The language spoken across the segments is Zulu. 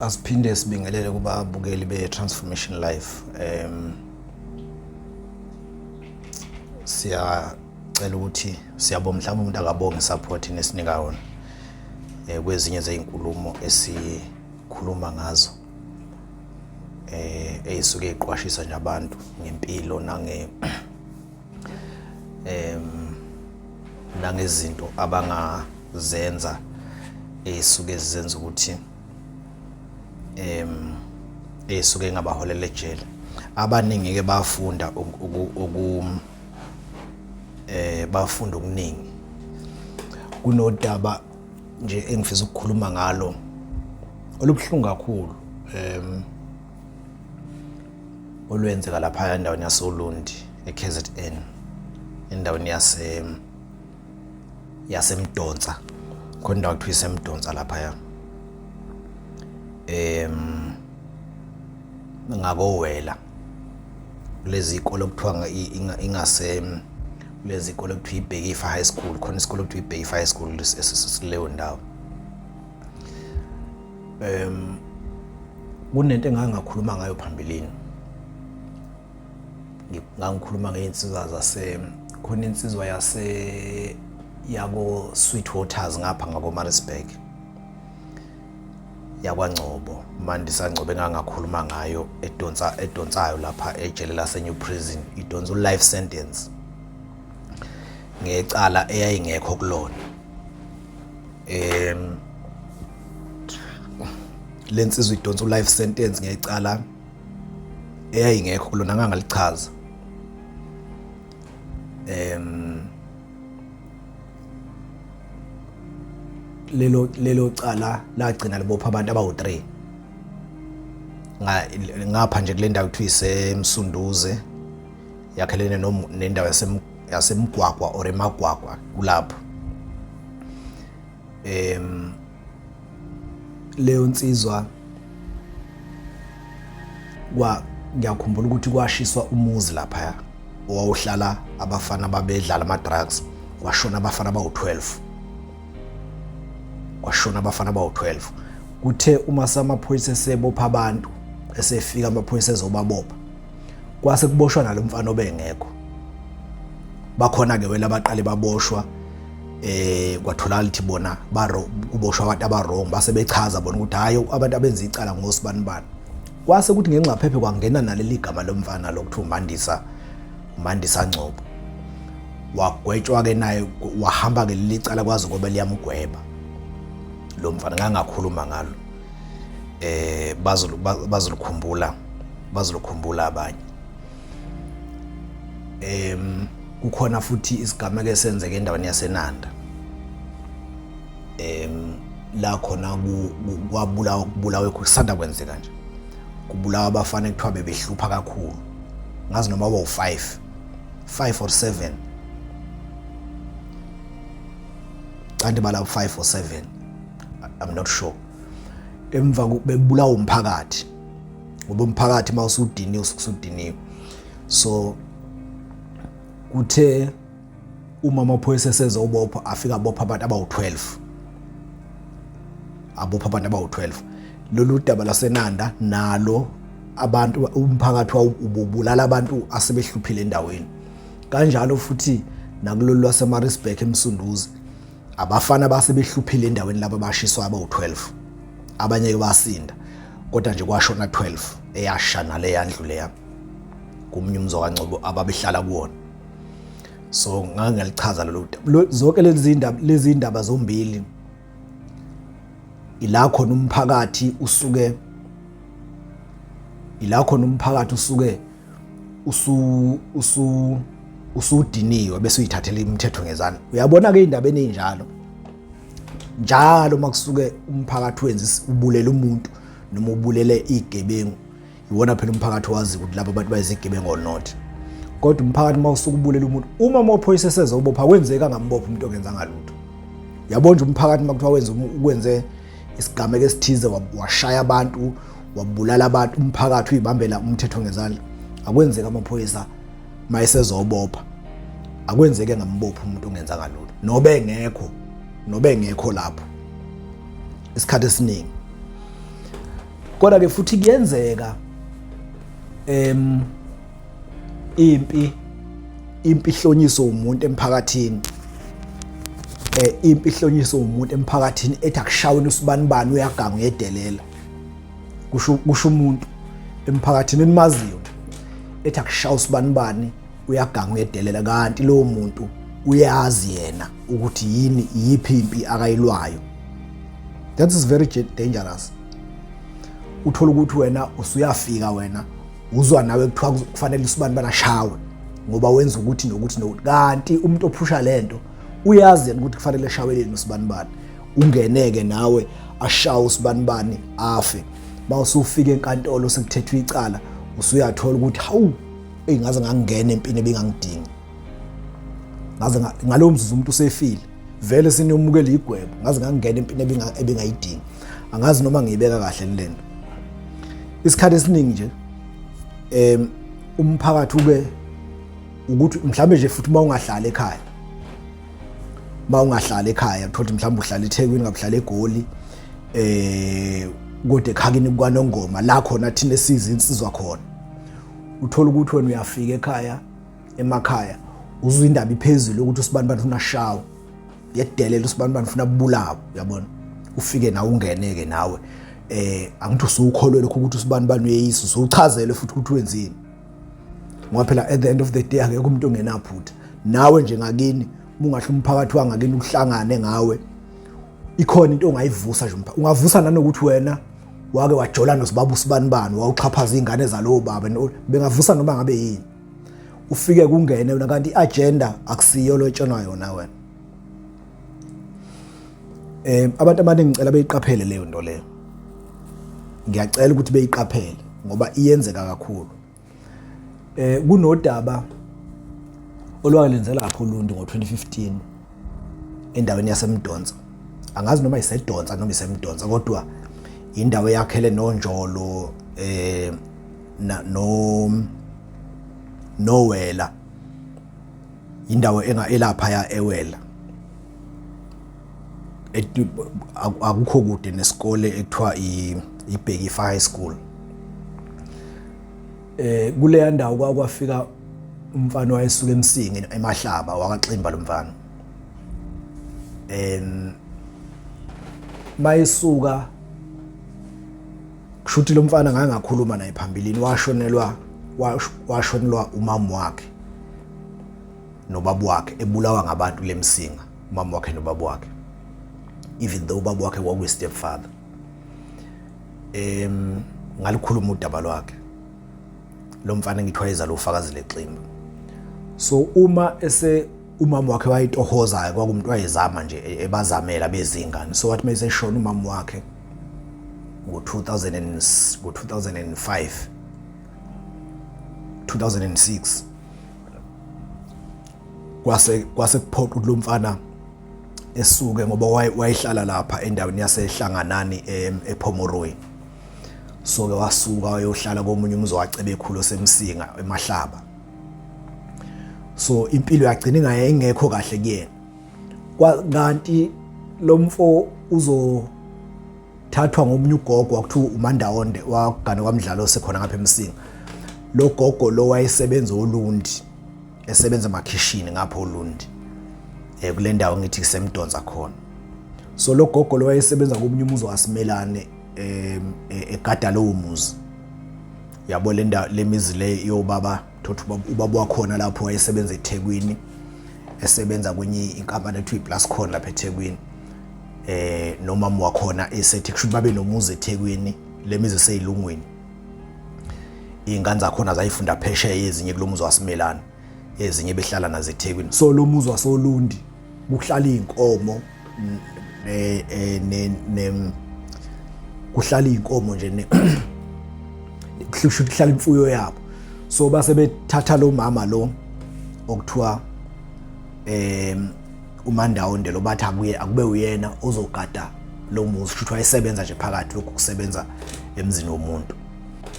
Asiphinde sibingelele kubabukeli be-Transformation Life. Siyacela ukuthi siyabonga mhlawumbe umuntu akabonge isupport nesinika yona kwezinye zezinkulumo esikhuluma ngazo eyisuke eqwashisa nje abantu ngempilo nangezinto abangazenza eyisuke zizenza ukuthi esuke ngabaholela ejele. Abaningi ke bafunda bafunda okuningi kunodaba nje engifisa ukukhuluma ngalo olubhlungu kakhulu olwenzeka lapha endaweni yasoLundi eKZN endaweni yaseMdonsa khona indawo kuthiwa iseMdonsa lapha ngakowela lezi ikole okuthiwa ingase lezi ikole okuthiwa iBhekifa High School, khona isikole okuthiwa iBhekifa High School esileyo ndawo. Kunento engangakhuluma ngayo phambilini, ngangikhuluma ngeinsizwa khona insizwa yako Sweetwaters ngapha ngakoMaritzburg yakwaNgcobo. Mandisa Ngcobo engangakhuluma ngayo edonsayo lapha ejele laseNew Prison, idonsa life sentence ngecala eyayingekho kulona. Lensizwe idonsa life sentence ngecala eyayingekho kulona ngangalichaza. Lelo cala lagcina libopha abantu abawu3 ngapha nje kule ndawo kuthiwa iseMsunduze yakhelene nendawo yaseMgwagwa or eMagwagwa kulapho. Leyo nsizwa ngiyakhumbula ukuthi kwashiswa umuzi lapha owawuhlala abafana babedlala ama drugs, kwashona abafana abawu12. Kuthe uma samaphoyisa esebopha abantu esefika amaphoyisa ezobabopha kwase kuboshwa nalomfana obengekho. Bakhona ke wela abaqale baboshwa kwatholakala ukuthi bona kuboshwa abantu abarong base bechaza bona ukuthi hayi abantu abenza icala ngosibanibani. Kwase kuthi ngenxaphephe kwangena naleli gama lomfana lokuthiwa uMandisa Ngcobo. Wagwetshwa ke naye wahamba ke leli cala kwazi ngoba liyamgweba. Lo mfana ngangakhuluma ngalo bazolukhumbula abanye. Kukhona futhi isigama ke senzeke endaweni yaseNanda la khona kubulawe kusanda kwenzeka nje kubulawa abafana ekuthiwa bebehlupha kakhulu, ngazi noma bawu5 or 7 kanti bala 5 or 7, I'm not sure. Emva bebulawa umphakathi ngoba umphakathi mawusudiniwe. So kuthe uma amaphoyisa esezobopha afika bopha abantu abawu12. Lolu daba laseNanda nalo abantu umphakathi ubulala abantu asebehluphile endaweni. Kanjalo futhi nakulolu lwaseMaritzburg eMsunduze abafana basebehluphile endaweni lapho bashiswa abawu12. Abanye ke basinda kodwa nje kwashona 12 eyashana le yandlule ya kumnyumzo kaNgcobo ababehlala kuwona. So ngangalichaza zonke lezi indaba zombili ila khona umphakathi usuke usudiniwe bese uyithathela imithetho ngezandla. Uyabona ke indaba eninjalo njalo makusuke umphakathi wenza ubulela umuntu noma ubulele igebengu, iwona phela umphakathi wazi ukuthi laba abantu bayizigebengu or not. Kodwa umphakathi mawusuka ubulela umuntu uma amaphoyisa esezobopha kwenzeka ngambopha umuntu ongenzanga lutho. Yabona nje umphakathi makuthiwa ukwenze isigama esithize washaya abantu wabulala abantu, umphakathi uyibambela umthetho ngezandla, akwenzeka amaphoyisa mayesezobopha akwenzeke ngambopha umuntu ongenzanga lutho nobe engekho lapho. Isikhathi esiningi kodwa ke futhi kuyenzeka impi ihlonyiswe umuntu emphakathini, impi ihlonyiswe umuntu emphakathini ethi akushaweni usibanibani uyaganga uyedelela. Kusho umuntu emphakathini enimaziyo ethi akushaya usibanibani uyaganga uyedelela, kanti lowo muntu uyazi yena ukuthi yini iyiphi impi akayilwayo. That is very dangerous. Uthola ukuthi wena usuyafika wena uzwa nawe kuthiwa kufanele usibanibani ashawe ngoba wenza ukuthi nokuthi nokuthi, kanti umuntu ophusha lento uyazi yena ukuthi kufanele ashaweleni usibanibani, ungeneke nawe ashawe usibanibani afe. Mawusufika enkantolo sekuthethwa icala usuyathola ukuthi hawu ngaze ngangena empini ebingangidingi, ngaze ngalowo mzuzu umuntu usefile vele sinomukela igwebo, ngaze ngangena empini ebingayidingi. Angazi noma ngiyibeka kahle lento. Isikhathi esiningi nje umphakathi ube ukuthi mhlawumbe nje futhi mawungahlala ekhaya uthola mhlawumbe uhlala eThekwini ngabuhlala eGoli kodwa ekhakini kwaNongoma la khona thina insizwa khona, uthola ukuthi wena uyafika emakhaya uzwe indaba iphezulu ukuthi usibanibani ufuna shawo yedelela, usibanibani ufuna kubulawa, uyabona, ufike nawe ungeneke nawe angithi usukholwe lokho ukuthi usibanibani uyeyisa, usuchazele futhi ukuthi wenzini ngoba phela at the end of the day akekho umuntu ongenaphutha. Nawe nje ngakini mungahle umphakathi wangakini uhlangane ngawe, ikhona into ongayivusa nje, ungavusa nanokuthi wena wake wajola nosibaba usibanibani wawuxhaphaza izingane zalowo baba, bengavusa noma ngabe yini, ufike kungene wena kanti iagenda akusiyo lo etshonwa yona wena. Abantu abaningi ngicela beyiqaphele leyo nto leyo, ngiyacela ukuthi beyiqaphele ngoba iyenzeka kakhulu. Kunodaba olwalenzela lapho uLundi ngo-2015 endaweni yaseMdonsa, angazi noma isedonsa noma iseMdonsa, kodwa indawo yakhele noNjolo noWela, indawo elapha ya eWela, akukho kude nesikole ekuthiwa iBhekifa High School. Kuleya ndawo kwafika umfana wayesuka eMsingi eMahlaba wakaXimba lo mfana. Mayisuka kushuthi lo mfana ngake ngakhuluma naye phambilini, washonelwa umama wakhe nobaba wakhe, ebulawa ngabantu leMsinga, umama wakhe nobaba wakhe, even though ubaba wakhe wakuyi stepfather. Ngalikhuluma udaba lwakhe lo mfana ngithiwa ezalo ufakazi leXimba. So umama wakhe wayitohozayo kwakumuntu wayezama nje ebazamela bezingane, so wathi mayise shona umama wakhe ngo-2005 2006 kwase kuphoqa ukuthi lo mfana esuke ngoba wayihlala lapha endaweni yasehlanganani ePhomoroyi. So ke wasuka wayohlala komunye umuzi wacebe ekhulu semsinga eMahlaba. So impilo yagcina ingekho kahle kuyena, kanti lo mfo uzothathwa ngomunye ugogo wakuthiwa uMandawonde wagane kwamdlalo sekhona ngapha eMsinga. Lo gogo lo wayesebenza oLundi, esebenza emakhishini ngapho oLundi kule ndawo ngithi kuseMdonsa khona. So lo gogo lo wayesebenza komunye umuzi waSimelane egada lowo muzi, yabo le mizi le yobaba thothi ubaba wakhona lapho wayesebenza eThekwini, esebenza kwenye inkampani ethiwa iPlascon lapha eThekwini. Nomama wakhona esethi kusho babe nomuzi eThekwini, le mizi seyilungwini, ingane zakhona zayifunda phesheya, ezinye kulomuzi waSimelane, ezinye behlala nazo eThekwini. So lo muzi wasoLundi kuhlala inkomo kuhlala inkomo nje kuhlala imfuyo yabo. So base bethatha lo mama lo okuthiwa uMandawonde lo bathi akube uyena ozogada lo muzi, futhi wayesebenza nje phakathi lokhu kusebenza emzini womuntu.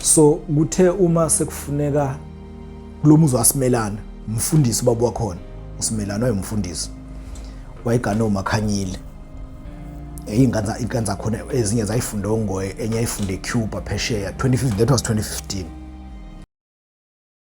So kuthe uma sekufuneka kulo muzi waSimelane, umfundisi ubaba wakhona uSimelane wayemfundisi, wayegana uMakhanyile ingane zakhona ezinye zayifunda ongoye enye yayifunde eCuba phesheya 2015, that was 2015.